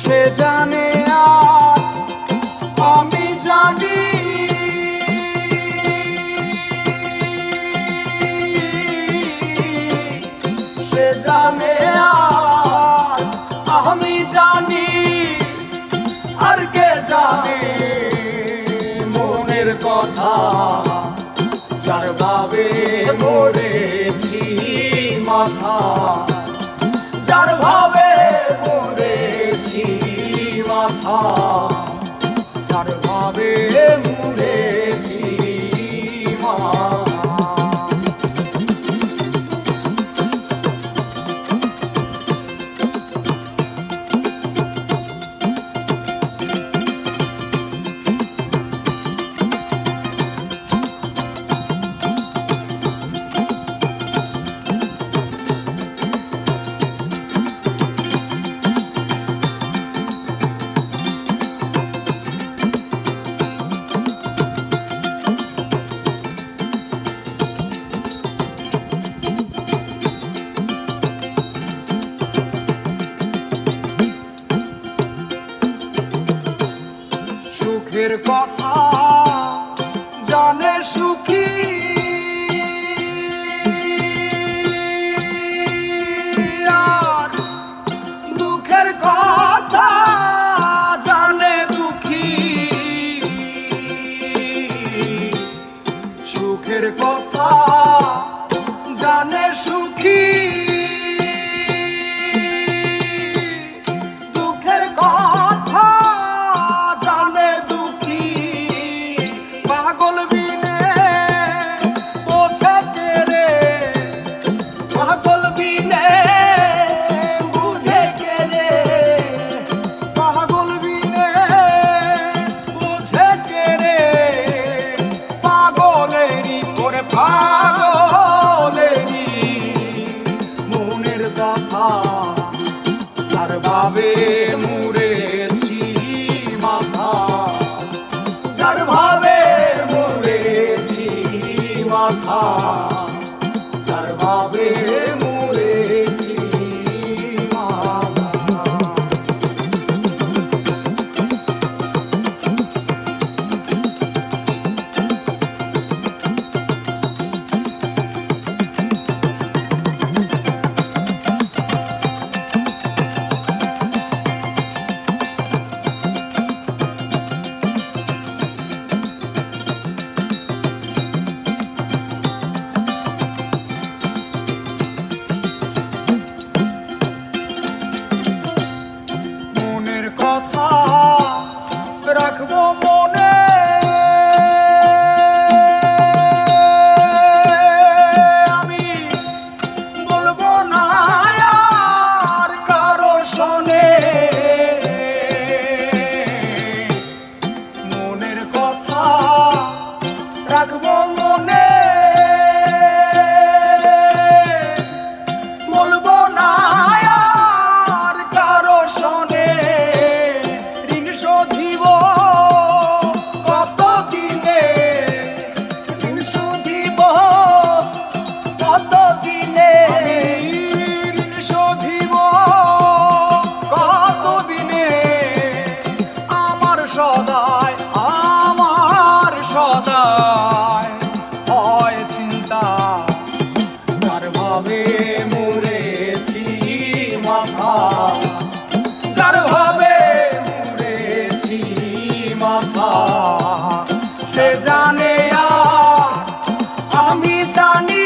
সে জানে আর আমি জানি, সে জানে আর আমি জানি, আর কে জানে মনের কথা, যার ভাবে মরেছি মাথা, যার ভাবে মরেছি মাথা, যার ভাবে মরেছি মাথা। সুখের কথা জানে সুখী, আর দুঃখের কথা জানে দুঃখী। সুখের কথা জানে সুখী, দুঃখের কথা জানে দুঃখী। পাগল বিনে বোঝে কে রে, পাগল বিনে বুঝে কে রে, পাগল বিনে বুঝে কে রে। পাগলেরই করে পাগলেরই মনের কথা, যার ভাবে মরেছি মাথা, যার ভাবে মরেছি মাথা, যার ভাবে মরেছি মাথা। মনের কথা রাখবো মনে, আমি বলবো না আর কারো শোনে। মনের কথা রাখবো মনে, বলবো না আর কারো শোনে। ঋণ শোধিব কত দিনে, ঋণ শোধিব কত দিনে, ঋণ শোধিব কত দিনে। আমার সদায় আমার সদায় হয় চিন্তা, যার ভাবে মরেছি মাথা, যার ভাবে মরেছি মাথা। সে জানে আর আমি জানি,